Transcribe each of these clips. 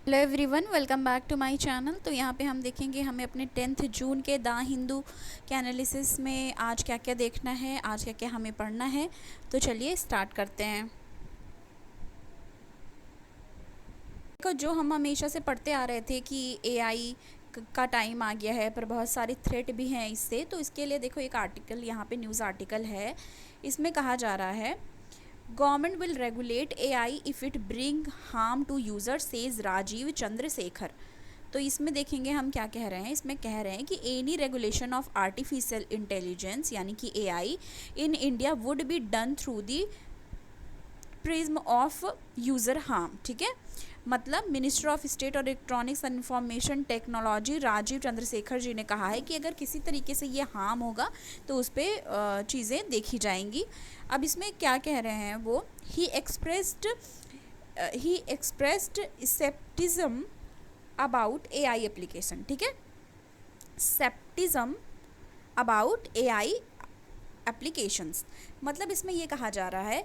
Hello everyone, welcome back to my channel. तो यहाँ पे हम देखेंगे हमें अपने 10th जून के द हिंदू के एनालिसिस में आज क्या क्या देखना है, आज क्या क्या हमें पढ़ना है। तो चलिए स्टार्ट करते हैं। देखो, जो हम हमेशा से पढ़ते आ रहे थे कि एआई का टाइम आ गया है, पर बहुत सारे थ्रेट भी हैं इससे। तो इसके लिए देखो, एक आर्टिकल यहाँ पे न्यूज़ आर्टिकल है। इसमें कहा जा रहा है government will regulate AI if it bring harm to user, says Rajeev Chandrasekhar. तो इसमें देखेंगे हम क्या कह रहे हैं। इसमें कह रहे हैं कि any regulation of artificial intelligence यानी कि AI in India would be done through the prism of user harm. ठीक है, मतलब मिनिस्टर ऑफ स्टेट और electronics and information technology Rajeev Chandrasekhar ji ने कहा है कि अगर किसी तरीके से ये हार्म होगा तो उस पर चीज़ें देखी जाएंगी। अब इसमें क्या कह रहे हैं वो, ही expressed scepticism about AI application. ठीक है, स्केप्टिज्म अबाउट एआई एप्लीकेशंस। मतलब इसमें ये कहा जा रहा है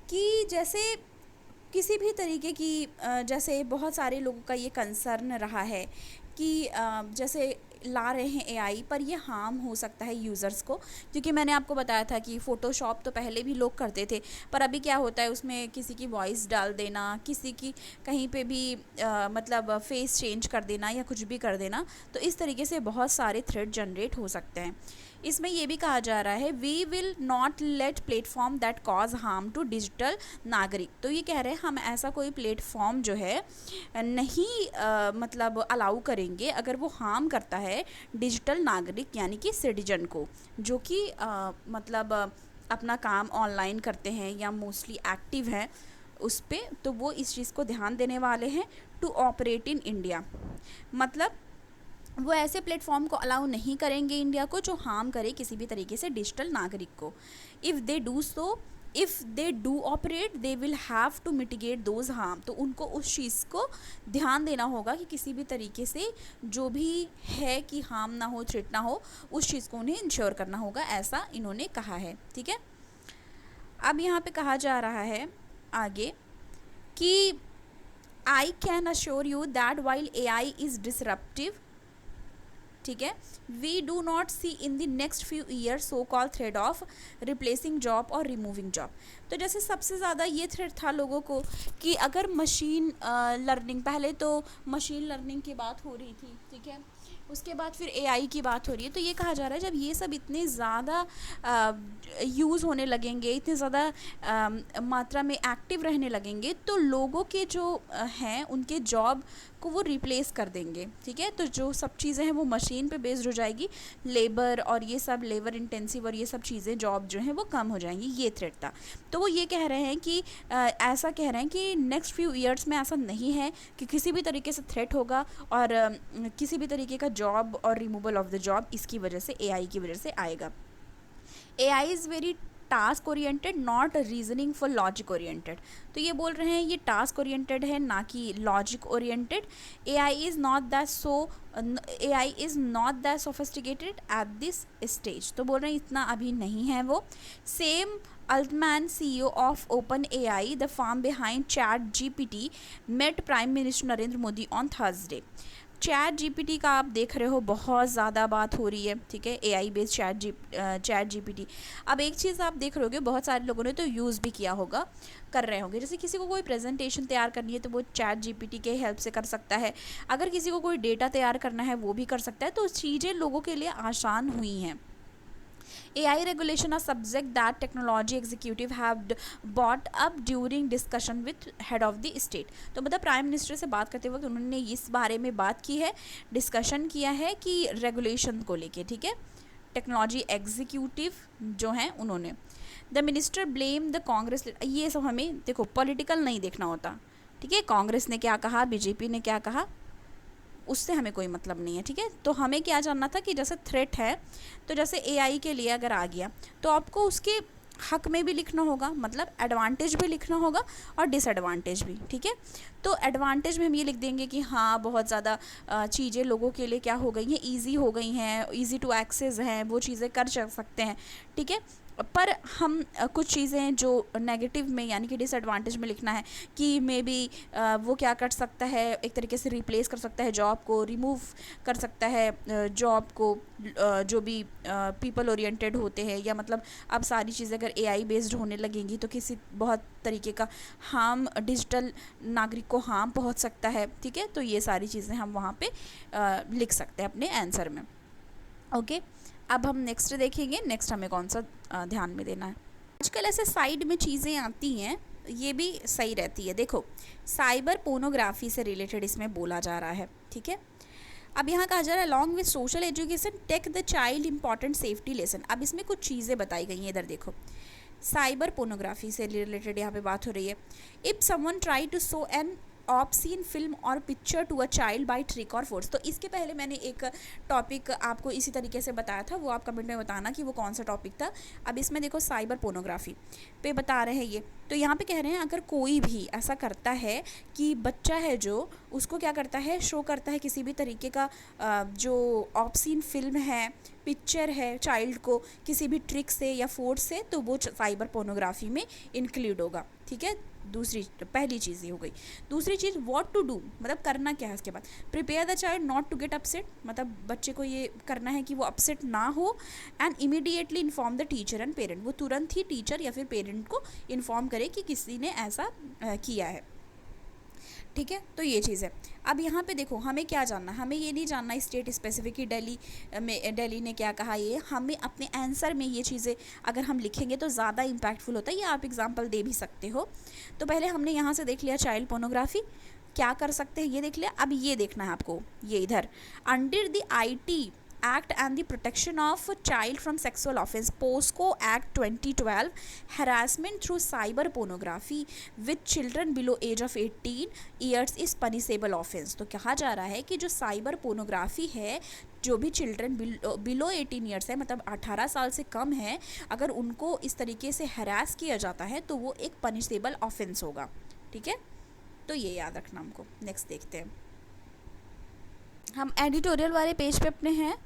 कि जैसे किसी भी तरीके की जैसे बहुत सारे लोगों का ये कंसर्न रहा है कि जैसे ला रहे हैं एआई, पर ये हार्म हो सकता है यूज़र्स को। क्योंकि मैंने आपको बताया था कि फ़ोटोशॉप तो पहले भी लोग करते थे, पर अभी क्या होता है उसमें किसी की वॉइस डाल देना, किसी की कहीं पे भी मतलब फेस चेंज कर देना या कुछ भी कर देना, तो इस तरीके से बहुत सारे थ्रेड जनरेट हो सकते हैं। इसमें यह भी कहा जा रहा है we will not let platform that cause harm to digital नागरिक। तो ये कह रहे हैं हम ऐसा कोई प्लेटफॉर्म जो है नहीं मतलब अलाउ करेंगे अगर वो हार्म करता है डिजिटल नागरिक यानी कि सिटीजन को, जो कि मतलब अपना काम ऑनलाइन करते हैं या मोस्टली एक्टिव हैं उस पर। तो वो इस चीज़ को ध्यान देने वाले हैं टू ऑपरेट इन इंडिया। मतलब वो ऐसे प्लेटफॉर्म को अलाउ नहीं करेंगे इंडिया को जो हार्म करे किसी भी तरीके से डिजिटल नागरिक को। If they do operate they will have to mitigate those harm. तो उनको उस चीज़ को ध्यान देना होगा कि किसी भी तरीके से जो भी है कि हार्म ना हो, थ्रेट ना हो, उस चीज़ को उन्हें इंश्योर करना होगा, ऐसा इन्होंने कहा है। ठीक है, अब यहाँ पे कहा जा रहा है आगे कि I can assure you that while AI is disruptive, ठीक है, we do not see in the next few year so call threat of replacing job और रिमूविंग जॉब। तो जैसे सबसे ज़्यादा ये थ्रेड था लोगों को कि अगर मशीन लर्निंग, पहले तो मशीन लर्निंग की बात हो रही थी, ठीक है, उसके बाद फिर एआई की बात हो रही है। तो ये कहा जा रहा है जब ये सब इतने ज़्यादा यूज़ होने लगेंगे, इतने ज़्यादा मात्रा में एक्टिव रहने लगेंगे, तो लोगों के जो हैं उनके जॉब को वो रिप्लेस कर देंगे। ठीक है, तो जो सब चीज़ें हैं वो मशीन पे बेस्ड हो जाएगी, लेबर और ये सब लेबर इंटेंसिव और ये सब चीज़ें जॉब जो हैं वो कम हो जाएंगी। ये थ्रेट था। तो वो ये कह रहे हैं कि ऐसा कह रहे हैं कि नेक्स्ट फ्यू ईयर्स में ऐसा नहीं है कि किसी भी तरीके से थ्रेट होगा और किसी भी तरीके का जॉब और रिमूवल ऑफ द जॉब इसकी वजह से, एआई की वजह से आएगा। AI is very task oriented not reasoning for logic oriented. तो ये बोल रहे हैं ये टास्क ओरिएंटेड है ना कि logic oriented. AI is not that sophisticated at this stage. तो बोल रहे हैं इतना अभी नहीं है वो। Sam Altman CEO of OpenAI the firm behind ChatGPT met prime minister Narendra Modi on Thursday. ChatGPT का आप देख रहे हो बहुत ज़्यादा बात हो रही है, ठीक है, एआई बेस्ड चैट जीपीटी। अब एक चीज़ आप देख रहे होगे, बहुत सारे लोगों ने तो यूज़ भी किया होगा, कर रहे होंगे। जैसे किसी को कोई प्रेजेंटेशन तैयार करनी है तो वो चैट जीपीटी के हेल्प से कर सकता है। अगर किसी को कोई डेटा तैयार करना है वो भी कर सकता है। तो चीज़ें लोगों के लिए आसान हुई हैं। AI regulation, a subject that technology executive have brought up during discussion with head of the state। तो मतलब प्राइम मिनिस्टर से बात करते वक्त उन्होंने इस बारे में बात की है, डिस्कशन किया है कि रेगुलेशन को लेके, ठीक है, टेक्नोलॉजी एग्जीक्यूटिव जो हैं उन्होंने। The minister blame the Congress. ये सब हमें देखो पॉलिटिकल नहीं देखना होता, ठीक है, कांग्रेस ने क्या कहा, बीजेपी ने क्या कहा, उससे हमें कोई मतलब नहीं है। ठीक है, तो हमें क्या जानना था कि जैसे थ्रेट है, तो जैसे एआई के लिए अगर आ गया तो आपको उसके हक में भी लिखना होगा, मतलब एडवांटेज भी लिखना होगा और डिसएडवांटेज भी। ठीक है, तो एडवांटेज में हम ये लिख देंगे कि हाँ बहुत ज़्यादा चीज़ें लोगों के लिए क्या हो गई हैं, ईजी हो गई हैं, ईजी टू एक्सेस हैं, वो चीज़ें कर सकते हैं। ठीक है, पर हम कुछ चीज़ें जो नेगेटिव में यानी कि डिसएडवांटेज में लिखना है कि मे बी वो क्या कर सकता है, एक तरीके से रिप्लेस कर सकता है जॉब को, रिमूव कर सकता है जॉब को, जो भी पीपल ओरिएंटेड होते हैं, या मतलब अब सारी चीज़ें अगर एआई बेस्ड होने लगेंगी तो किसी बहुत तरीके का हार्म, डिजिटल नागरिक को हार्म पहुंच सकता है। ठीक है, तो ये सारी चीज़ें हम वहाँ पे लिख सकते हैं अपने आंसर में। ओके, अब हम नेक्स्ट देखेंगे। नेक्स्ट हमें कौन सा ध्यान में देना है। आजकल ऐसे साइड में चीज़ें आती हैं, ये भी सही रहती है। देखो, साइबर पोर्नोग्राफी से रिलेटेड इसमें बोला जा रहा है। ठीक है, अब यहाँ कहा जा रहा है along with social education take the child important safety lesson. अब इसमें कुछ चीज़ें बताई गई हैं, इधर देखो, साइबर पोर्नोग्राफी से रिलेटेड यहाँ पे बात हो रही है। If someone try to show an obscene film और picture to a child by trick और फोर्स। तो इसके पहले मैंने एक टॉपिक आपको इसी तरीके से बताया था, वो आप कमेंट में बताना कि वो कौन सा टॉपिक था। अब इसमें देखो साइबर पोर्नोग्राफी पे बता रहे हैं ये। तो यहाँ पे कह रहे हैं अगर कोई भी ऐसा करता है कि बच्चा है जो उसको क्या करता है, शो करता है किसी भी तरीके का जो ऑब्सीन फिल्म है, पिक्चर है चाइल्ड को किसी भी ट्रिक से या फोर्स से, तो वो साइबर पोर्नोग्राफी में इंक्लूड होगा। ठीक है, दूसरी पहली चीज़ ये हो गई। दूसरी चीज़ व्हाट टू डू, मतलब करना क्या है इसके बाद। Prepare the child not to get upset, मतलब बच्चे को ये करना है कि वो अपसेट ना हो। And immediately inform the teacher and parent, वो तुरंत ही टीचर या फिर पेरेंट को इन्फॉर्म करे कि किसी ने ऐसा किया है। ठीक है, तो ये चीज़ है। अब यहाँ पे देखो हमें क्या जानना, हमें ये नहीं जानना स्टेट स्पेसिफिक कि दिल्ली ने क्या कहा, ये हमें अपने आंसर में ये चीज़ें अगर हम लिखेंगे तो ज़्यादा इम्पैक्टफुल होता है। ये आप एग्जांपल दे भी सकते हो। तो पहले हमने यहाँ से देख लिया चाइल्ड पोर्नोग्राफी क्या कर सकते हैं, ये देख लिया। अब ये देखना है आपको, ये इधर under the IT Act and the Protection of Child from Sexual Offence, POSCO Act 2012, harassment through cyber pornography with children below age of 18 years is punishable offence। तो कहा जा रहा है कि जो साइबर पोर्नोग्राफी है, जो भी चिल्ड्रन बिलो 18 ईयर्स है, मतलब 18 साल से कम है, अगर उनको इस तरीके से हरास किया जाता है तो वो एक पनिशेबल ऑफेंस होगा। ठीक है, तो ये याद रखना हमको। नेक्स्ट देखते हैं, हम एडिटोरियल वाले पेज पे अपने हैं।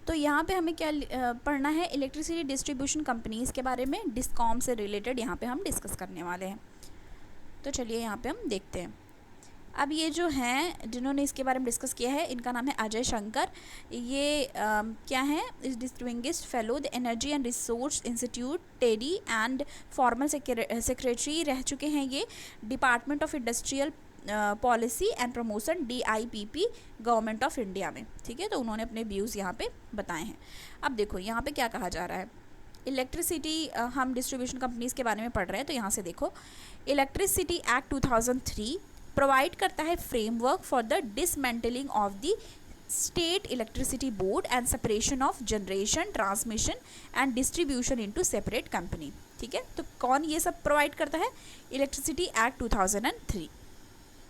तो यहाँ पे हमें क्या पढ़ना है, इलेक्ट्रिसिटी डिस्ट्रीब्यूशन कंपनीज़ के बारे में, डिस्कॉम से रिलेटेड यहाँ पे हम डिस्कस करने वाले हैं। तो चलिए यहाँ पे हम देखते हैं। अब ये जो हैं जिन्होंने इसके बारे में डिस्कस किया है, इनका नाम है अजय शंकर। ये क्या है, distinguished fellow the energy and resource institute teddy and formal secretary रह चुके हैं ये department of industrial policy and promotion DIPP government of India में। ठीक है, तो उन्होंने अपने व्यूज़ यहाँ पे बताए हैं। अब देखो यहाँ पे क्या कहा जा रहा है, इलेक्ट्रिसिटी हम डिस्ट्रीब्यूशन कंपनीज़ के बारे में पढ़ रहे हैं। तो यहाँ से देखो, इलेक्ट्रिसिटी एक्ट 2003 प्रोवाइड करता है framework for the dismantling of the state electricity board and separation of generation, transmission and distribution into separate company. ठीक है, तो कौन ये सब प्रोवाइड करता है, इलेक्ट्रिसिटी एक्ट 2003।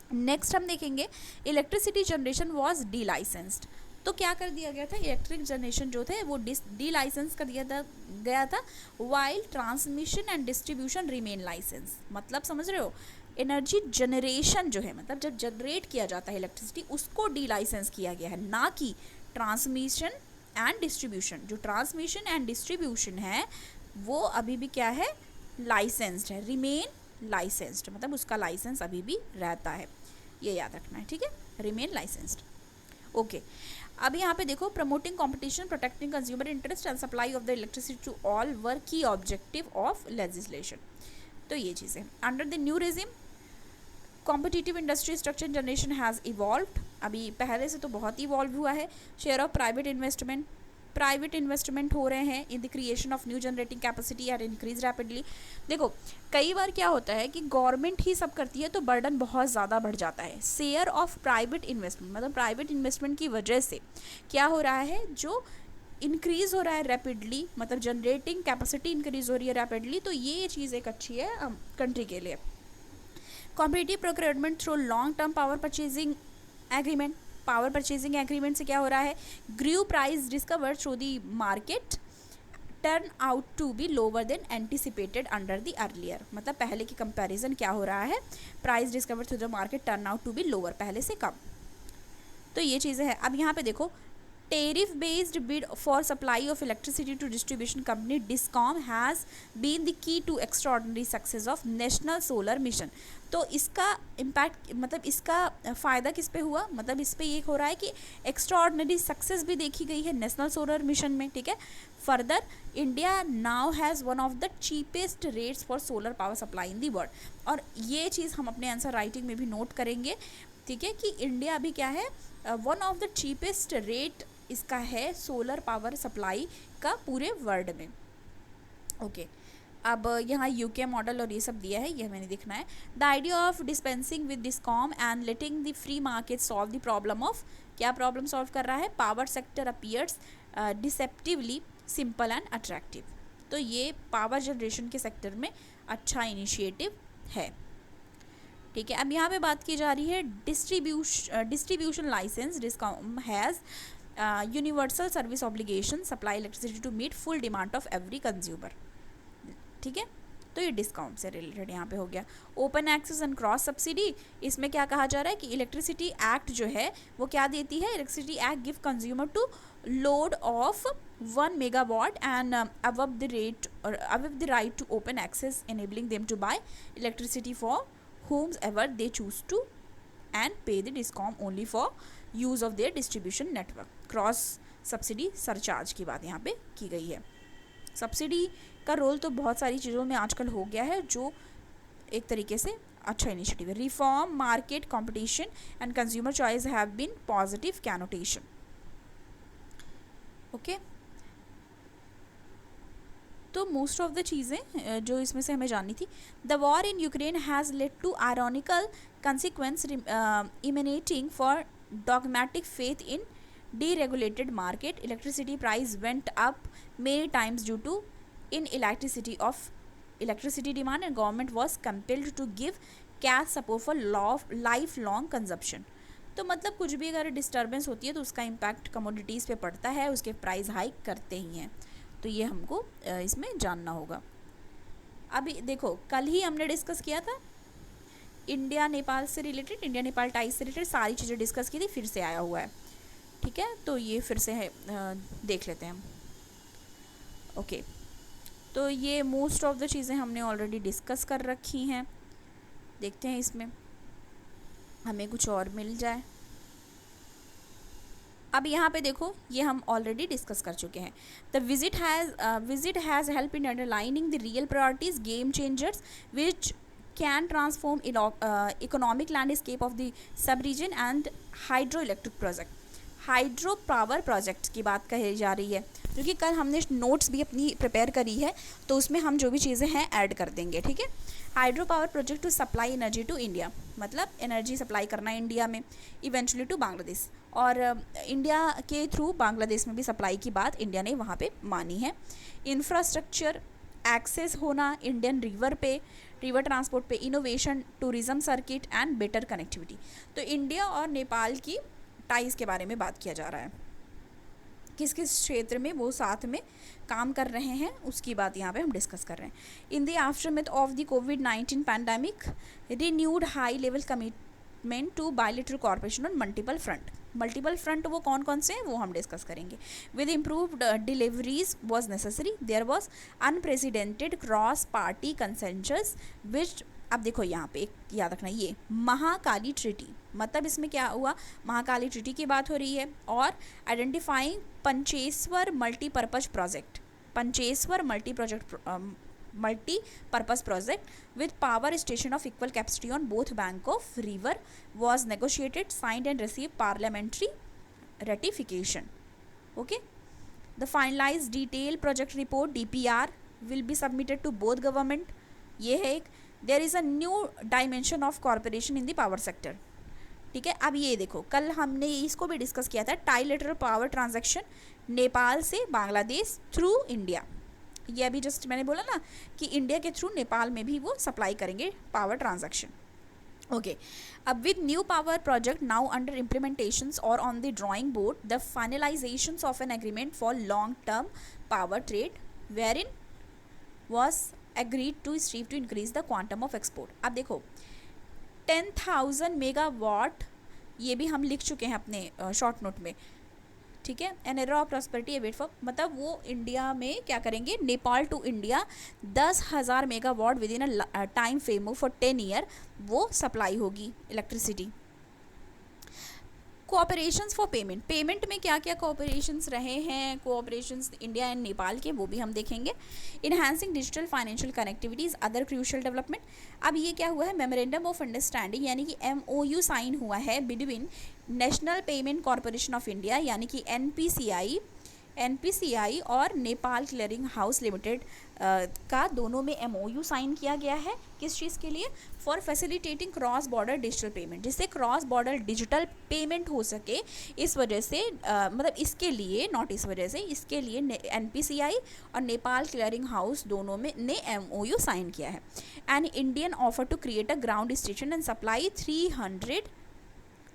नेक्स्ट हम देखेंगे, electricity generation was D licensed. तो क्या कर दिया गया था, इलेक्ट्रिक जनरेशन जो थे वो डी लाइसेंस कर दिया गया था, while transmission and distribution remain license. मतलब समझ रहे हो, एनर्जी जनरेशन जो है, मतलब जब जनरेट किया जाता है इलेक्ट्रिसिटी, उसको डी लाइसेंस किया गया है, ना कि ट्रांसमिशन एंड डिस्ट्रीब्यूशन। जो ट्रांसमिशन एंड डिस्ट्रीब्यूशन है वो अभी भी क्या है, लाइसेंस्ड है, रिमेन लाइसेंस्ड, मतलब उसका लाइसेंस अभी भी रहता है, ये याद रखना है। ठीक है, रिमेन लाइसेंस्ड। ओके, अब यहाँ पे देखो, promoting competition, protecting consumer interest and supply of the electricity to all were की ऑब्जेक्टिव ऑफ लेजिस्लेशन। तो ये चीज़ें under the new regime competitive industry structure generation has evolved. अभी पहले से तो बहुत इवॉल्व हुआ है। शेयर ऑफ प्राइवेट इन्वेस्टमेंट हो रहे हैं in the creation of new generating capacity are increase rapidly. देखो कई बार क्या होता है कि गवर्नमेंट ही सब करती है तो बर्डन बहुत ज़्यादा बढ़ जाता है। शेयर ऑफ प्राइवेट इन्वेस्टमेंट, मतलब प्राइवेट इन्वेस्टमेंट की वजह से क्या हो रहा है, जो इंक्रीज़ हो रहा है रैपिडली, मतलब जनरेटिंग कैपेसिटी इंक्रीज़ हो रही है रैपिडली। तो ये चीज़ एक अच्छी है कंट्री के लिए। Competitive procurement through long term power purchasing agreement. Power purchasing agreement से क्या हो रहा है, grew price discover through the market turn out to be lower than anticipated under the earlier. मतलब पहले की कंपैरिजन क्या हो रहा है, price discover through the market turn out to be lower, पहले से कम। तो ये चीज़ें हैं। अब यहाँ पे देखो, tariff based bid for supply of electricity to distribution company discom has been the key to extraordinary success of national solar mission। तो इसका इम्पैक्ट मतलब इसका फ़ायदा किस पे हुआ, मतलब इस पे ये हो रहा है कि एक्स्ट्राऑर्डिनरी सक्सेस भी देखी गई है नेशनल सोलर मिशन में, ठीक है। Further India now has one of the cheapest rates for solar power supply in the world. और ये चीज़ हम अपने आंसर राइटिंग में भी नोट करेंगे, ठीक है, कि इंडिया अभी क्या है, one of the cheapest rate इसका है सोलर पावर सप्लाई का पूरे वर्ल्ड में। ओके अब यहाँ यूके मॉडल और ये सब दिया है, ये मैंने देखना है। The idea of dispensing with discom and letting the free market solve the problem of, क्या प्रॉब्लम सॉल्व कर रहा है, power sector appears deceptively simple and attractive. तो ये पावर जनरेशन के सेक्टर में अच्छा इनिशिएटिव है, ठीक है। अब यहाँ पे बात की जा रही है distribution licence. Discom has universal service obligation supply electricity to meet full demand of every consumer, ठीक है। तो ये डिस्काउंट से रिलेटेड यहाँ पे हो गया। Open access and cross subsidy, इसमें क्या कहा जा रहा है कि इलेक्ट्रिसिटी एक्ट जो है वो क्या देती है, electricity act give consumer to load of 1 megawatt and above the right to open access enabling them to buy electricity for whomsoever they choose to and pay the discom only for use of their distribution network। Cross subsidy surcharge की बात यहाँ पे की गई है। Subsidy का role तो बहुत सारी चीज़ों में आजकल हो गया है, जो एक तरीके से अच्छा इनिशिएटिव है। Reform market competition and consumer choice have been positive connotation, okay. तो मोस्ट ऑफ द चीज़ें जो इसमें से हमें जाननी थी। The war in Ukraine has led to ironical consequence emanating for dogmatic faith in deregulated market। electricity price went up many times due to inelasticity of electricity demand and government was compelled to give cash support for lifelong consumption। तो मतलब कुछ भी अगर disturbance होती है तो उसका impact commodities पे पड़ता है, उसके प्राइस हाइक करते ही हैं, तो ये हमको इसमें जानना होगा। अभी देखो कल ही हमने डिस्कस किया था इंडिया नेपाल से रिलेटेड, इंडिया नेपाल टाइज से रिलेटेड सारी चीज़ें डिस्कस की थी, फिर से आया हुआ है, ठीक है। तो ये फिर से है, देख लेते हैं हम, ओके। तो ये मोस्ट ऑफ द चीज़ें हमने ऑलरेडी डिस्कस कर रखी हैं, देखते हैं इसमें हमें कुछ और मिल जाए। अब यहाँ पे देखो ये हम ऑलरेडी डिस्कस कर चुके हैं। The visit has help in underlining the real priorities game changers which can transform economic landscape of the sub region and hydro electric project. Hydro power project की बात कही जा रही है, क्योंकि कल हमने नोट्स भी अपनी प्रिपेयर करी है, तो उसमें हम जो भी चीज़ें हैं ऐड कर देंगे, ठीक है। Hydro power project to supply energy to India, मतलब एनर्जी सप्लाई करना है इंडिया में, इवेंचुअली टू बांग्लादेश, और इंडिया के थ्रू बांग्लादेश में भी सप्लाई की बात इंडिया ने वहाँ पे मानी है। इंफ्रास्ट्रक्चर एक्सेस होना इंडियन रिवर पे, रिवर ट्रांसपोर्ट पे, innovation, tourism circuit and better connectivity. तो इंडिया और नेपाल की टाइज के बारे में बात किया जा रहा है, किस किस क्षेत्र में वो साथ में काम कर रहे हैं उसकी बात यहाँ पे हम डिस्कस कर रहे हैं। In the aftermath of the कोविड-19 pandemic renewed high level commitment to bilateral corporation on multiple front. Multiple front वो कौन कौन से हैं वो हम डिस्कस करेंगे। With improved deliveries was necessary, there was unprecedented cross party consensus which, अब देखो यहाँ पे एक याद रखना, ये महाकाली ट्रीटी, मतलब इसमें क्या हुआ, महाकाली ट्रीटी की बात हो रही है, और identifying Pancheshwar multipurpose project, Pancheshwar multipurpose project with power station of equal capacity on both bank of river was negotiated, signed and receive parliamentary ratification, okay. The finalize detail project report DPR will be submitted to both government. ये है एक, there is a new dimension of corporation in the power sector, ठीक है। अब ये देखो कल हमने इसको भी डिस्कस किया था, ट्राइलेटरल पावर ट्रांजैक्शन नेपाल से बांग्लादेश थ्रू इंडिया। ये अभी जस्ट मैंने बोला ना कि इंडिया के थ्रू नेपाल में भी वो सप्लाई करेंगे पावर ट्रांजैक्शन, ओके। अब with new power project now under implementations और on the drawing board, the finalisations of an agreement for long term power trade wherein was agreed to strive to increase the quantum of export। अब देखो 10,000 megawatt, ये भी हम लिख चुके हैं अपने शॉर्ट नोट में, ठीक है। An era of prosperity await for, मतलब वो इंडिया में क्या करेंगे, Nepal to India 10,000 megawatt with in a time frame for 10 year वो सप्लाई होगी electricity. Cooperations for payment, payment में क्या क्या कोऑपरेशंस रहे हैं, कोऑपरेशंस इंडिया एंड नेपाल के, वो भी हम देखेंगे। Enhancing digital financial connectivities other crucial development. अब ये क्या हुआ है, मेमोरेंडम ऑफ अंडरस्टैंडिंग यानी कि MOU साइन हुआ है between national payment corporation of India यानी कि NPCI और नेपाल क्लियरिंग हाउस लिमिटेड का दोनों में MOU साइन किया गया है। किस चीज़ के लिए, for facilitating cross border digital payment, जिससे क्रॉस बॉर्डर डिजिटल पेमेंट हो सके। इस वजह से मतलब इसके लिए, नॉट इस वजह से, इसके लिए NPCI और नेपाल क्लियरिंग हाउस दोनों में ने MOU साइन किया है। And Indian offer to create a ground station and supply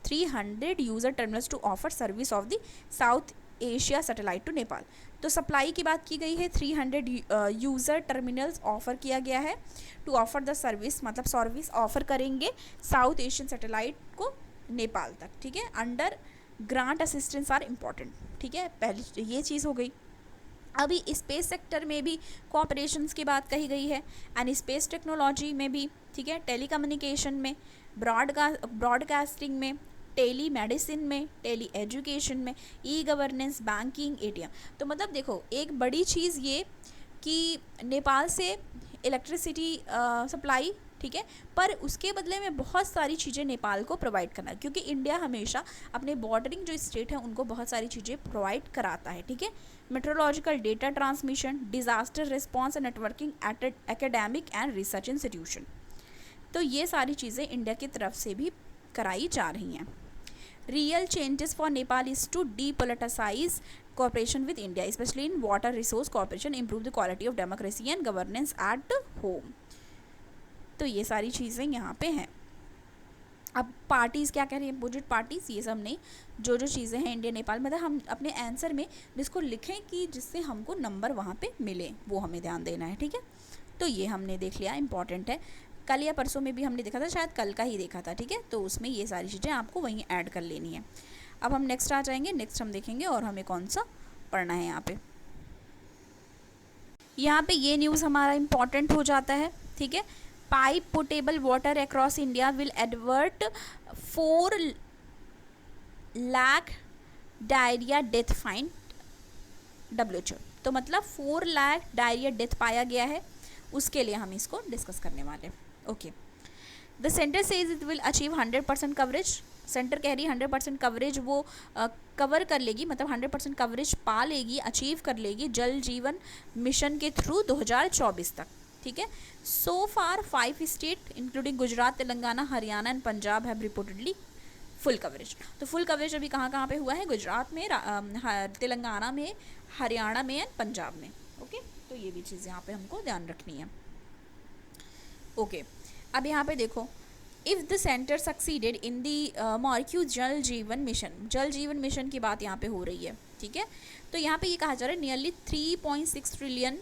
300 user terminals to offer service of the South Asia satellite to Nepal. तो सप्लाई की बात की गई है, 300 यूज़र टर्मिनल्स ऑफ़र किया गया है टू ऑफ़र द सर्विस, मतलब सर्विस ऑफ़र करेंगे साउथ एशियन सैटेलाइट को नेपाल तक, ठीक है। Under grant assistance are important, ठीक है, पहली ये चीज़ हो गई। अभी स्पेस सेक्टर में भी कोऑपरेशंस की बात कही गई है, एंड स्पेस टेक्नोलॉजी में भी, ठीक है, टेलीकम्युनिकेशन में, ब्रॉडकास्टिंग में, टेली मेडिसिन में, टेली एजुकेशन में, ई गवर्नेंस, बैंकिंग, ATM। तो मतलब देखो एक बड़ी चीज़ ये कि नेपाल से इलेक्ट्रिसिटी सप्लाई, ठीक है, पर उसके बदले में बहुत सारी चीज़ें नेपाल को प्रोवाइड करना है, क्योंकि इंडिया हमेशा अपने बॉर्डरिंग जो स्टेट है उनको बहुत सारी चीज़ें प्रोवाइड कराता है, ठीक है। Meteorological data transmission, disaster response, networking, academic and research institution, तो ये सारी चीज़ें इंडिया की तरफ से भी कराई जा रही हैं। Real changes for Nepal is to depoliticize cooperation with India, especially in water resource cooperation, improve the quality of democracy and governance at home। तो ये सारी चीज़ें यहाँ पे हैं। अब पार्टीज़ क्या कह रही हैं, अपोजिट पार्टीज़, ये सब नहीं, जो जो चीज़ें हैं इंडिया नेपाल, मतलब हम अपने आंसर में जिसको लिखें कि जिससे हमको नंबर वहाँ पे मिले, वो हमें ध्यान देना है, ठीक है। तो ये हमने देख लिया, इंपॉर्टेंट है। कल या परसों में भी हमने देखा था, शायद कल का ही देखा था, ठीक है। तो उसमें ये सारी चीज़ें आपको वहीं ऐड कर लेनी है। अब हम नेक्स्ट आ जाएंगे, नेक्स्ट हम देखेंगे और हमें कौन सा पढ़ना है। यहाँ पे ये न्यूज़ हमारा इम्पॉर्टेंट हो जाता है, ठीक है। Pipe portable water across India will advert 4 lakh diarrhoea death fine WHO। तो मतलब 4 लाख डायरिया डेथ पाया गया है, उसके लिए हम इसको डिस्कस करने वाले हैं। Okay, the centre says it will achieve 100% coverage. Centre कह रही है 100% कवरेज वो कवर कर लेगी, मतलब 100% कवरेज पा लेगी, अचीव कर लेगी जल जीवन मिशन के थ्रू 2024 तक, ठीक है। सो फार 5 state including Gujarat, Telangana, Haryana and Punjab have reportedly full coverage. तो फुल कवरेज अभी कहाँ कहाँ पे हुआ है, गुजरात में, तेलंगाना में, हरियाणा में एंड पंजाब में। ओके, तो ये भी चीज़ यहाँ पे हमको ध्यान रखनी है। ओके, अब यहाँ पे देखो, if the centre succeeded in the मॉर्क्यू जल जीवन मिशन, जल जीवन मिशन की बात यहाँ पे हो रही है, ठीक है। तो यहाँ पे ये कहा जा रहा है नियरली 3.6 ट्रिलियन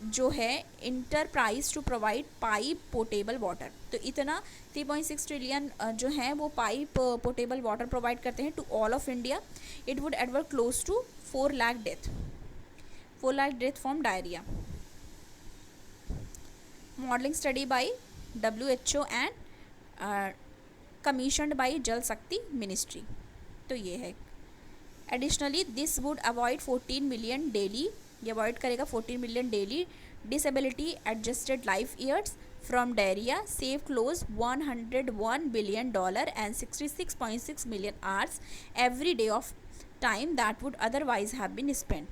जो है enterprise to provide pipe portable water. तो इतना 3.6 ट्रिलियन जो है वो पाइप पोर्टेबल वाटर प्रोवाइड करते हैं to all of India. It would advert close to 4 lakh death from diarrhoea. Modelling study by WHO and commissioned by Jal Shakti ministry. तो ये है। Additionally this would avoid 14 million daily, ये avoid करेगा 14 million daily disability adjusted life years from diarrhoea, save close $101 billion and 66.6 million hours every day of time that would otherwise have been spend.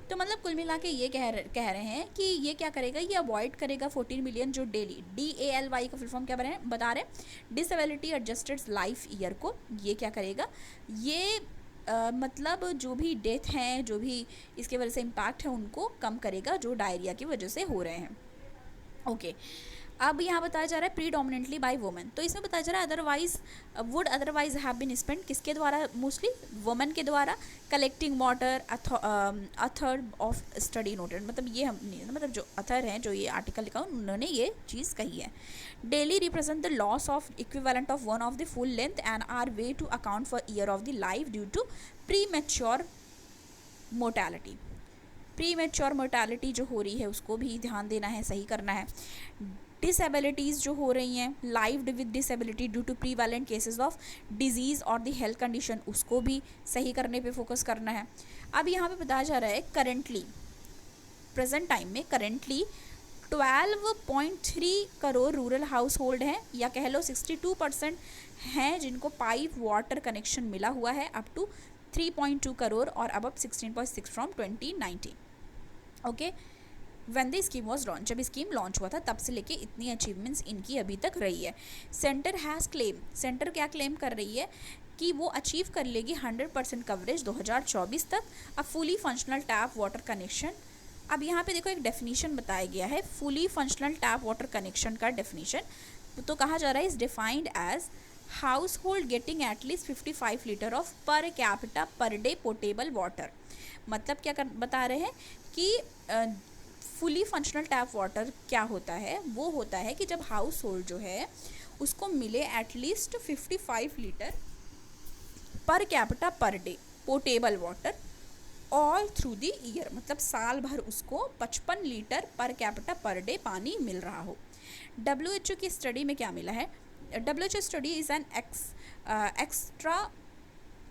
तो मतलब कुल मिला के ये कह रहे हैं कि ये क्या करेगा, ये अवॉइड करेगा 14 मिलियन जो डेली, DALY का फुल फॉर्म क्या बता रहे हैं, डिसेबिलिटी एडजस्टेड लाइफ ईयर को ये क्या करेगा, ये मतलब जो भी डेथ हैं, जो भी इसके वजह से इम्पैक्ट है उनको कम करेगा जो डायरिया की वजह से हो रहे हैं। ओके, अब यहाँ बताया जा रहा है प्रीडोमिनेंटली बाय वुमेन। तो इसमें बताया जा रहा है otherwise would otherwise have been spend, किसके द्वारा, मोस्टली वुमेन के द्वारा, collecting water, author of study noted. मतलब ये हम मतलब जो अथर हैं, जो ये आर्टिकल लिखा उन्होंने ये चीज़ कही है। Daily represent the loss of equivalent of one of the full length and are way to account for year of the life due to premature mortality, premature mortality जो हो रही है उसको भी ध्यान देना है, सही करना है। डिसेबिलिटीज़ जो हो रही हैं, lived with disability due to prevalent cases of disease और द हेल्थ कंडीशन, उसको भी सही करने पे फोकस करना है। अब यहाँ पे बताया जा रहा है करेंटली, प्रेजेंट टाइम में currently 12.3 crore rural house hold हैं, या कह लो 62% हैं जिनको पाइप वाटर कनेक्शन मिला हुआ है, अप टू 3.2 करोड़ और अब 16.6 from 2019। Okay, when the scheme was launch, जब स्कीम लॉन्च हुआ था तब से लेके इतनी अचीवमेंट्स इनकी अभी तक रही है। सेंटर हैज़ क्लेम, सेंटर क्या क्लेम कर रही है कि वो अचीव कर लेगी 100% कवरेज 2024 तक, a fully functional tap water connection. अब यहाँ पे देखो एक डेफिनेशन बताया गया है fully functional tap water connection का डेफिनेशन, तो कहा जा रहा है is defined as household getting at least 55 litre of per capita per day portable water. मतलब क्या बता रहे हैं कि फुली फंक्शनल टैप वाटर क्या होता है, वो होता है कि जब हाउस होल्ड जो है उसको मिले एटलीस्ट 55 लीटर पर capita per day portable water all through the year, मतलब साल भर उसको 55 लीटर पर कैपिटा पर डे पानी मिल रहा हो। WHO की स्टडी में क्या मिला है, WHO study is an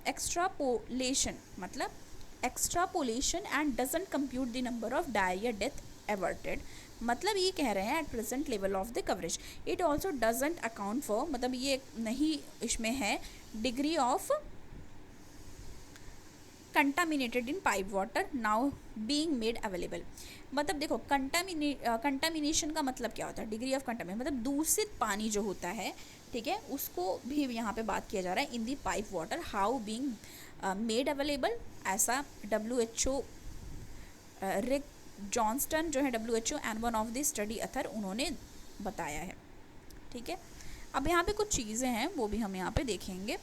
extrapolation, मतलब extrapolation and doesn't compute the number of diarrhoea death averted, मतलब ये कह रहे हैं at present level of the coverage it also doesn't account for, मतलब ये नहीं इसमें है degree of contaminated in pipe water now being made available. मतलब देखो कंटामिनेशन का मतलब क्या होता है, डिग्री ऑफ कंटामिनेशन मतलब दूषित पानी जो होता है, ठीक है, उसको भी यहाँ पे बात किया जा रहा है in the pipe water how being made available. ऐसा WHO रिक जॉन्स्टन जो है WHO and one of the study author उन्होंने बताया है, ठीक है। अब यहाँ पे कुछ चीज़ें हैं वो भी हम यहाँ पे देखेंगे।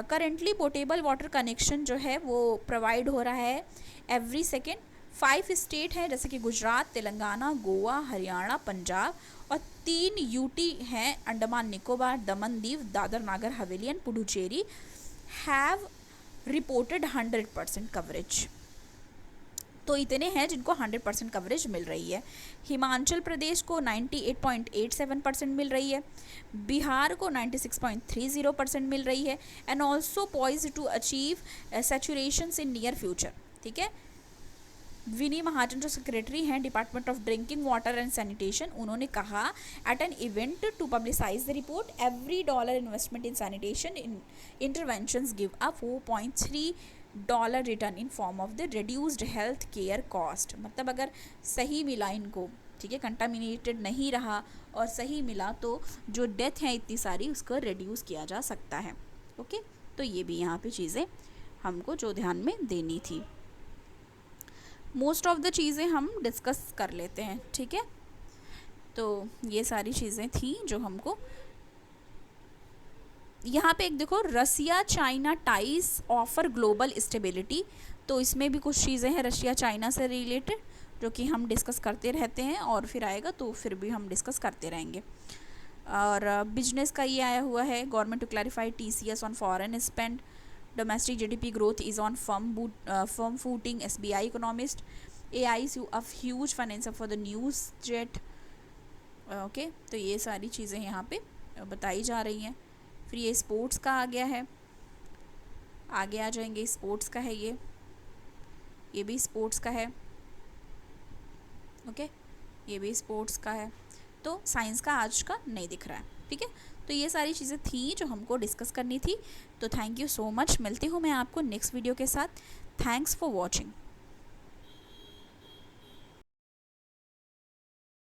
करेंटली पोर्टेबल वाटर कनेक्शन जो है वो प्रोवाइड हो रहा है एवरी सेकेंड। 5 स्टेट हैं जैसे कि गुजरात, तेलंगाना, गोवा, हरियाणा, पंजाब, और 3 UT हैं Andaman Nicobar, Daman Diu, Dadar Nagar Haveli and Puducherry have reported 100% coverage. तो इतने हैं जिनको 100% कवरेज मिल रही है। हिमाचल प्रदेश को 98.87% मिल रही है, बिहार को 96.30% मिल रही है, and also poised to achieve saturations in near future, ठीक है। विनी महाजन जो सेक्रेटरी हैं department of drinking water and sanitation, उन्होंने कहा at an event to publicise the report every dollar investment in sanitation in interventions give a $4.3 return in form of the reduced health care cost. मतलब अगर सही मिला इनको, ठीक है, contaminated नहीं रहा और सही मिला तो जो डेथ है इतनी सारी उसको रिड्यूस किया जा सकता है। ओके, तो ये भी यहाँ पे चीज़ें हमको जो ध्यान में देनी थी। मोस्ट ऑफ द चीज़ें हम डिस्कस कर लेते हैं, ठीक है। तो ये सारी चीज़ें थी जो हमको यहाँ पे एक देखो Russia China ties offer global stability, तो इसमें भी कुछ चीज़ें हैं रशिया चाइना से रिलेटेड जो कि हम डिस्कस करते रहते हैं, और फिर आएगा तो फिर भी हम डिस्कस करते रहेंगे। और बिजनेस का ये आया हुआ है government to clarify TCS on foreign spend, domestic GDP growth is on firm footing, SBI economist, AIS a huge financier for the news jet. Okay, तो ये सारी चीज़ें यहाँ पे बताई जा रही हैं। फिर ये स्पोर्ट्स का आ गया है, आगे आ जाएंगे, स्पोर्ट्स का है ये भी स्पोर्ट्स का है। ओके, ये भी स्पोर्ट्स का है। तो साइंस का आज का नहीं दिख रहा है, ठीक है। तो ये सारी चीज़ें थी जो हमको डिस्कस करनी थी। तो थैंक यू सो मच, मिलती हूँ मैं आपको नेक्स्ट वीडियो के साथ। Thanks for watching.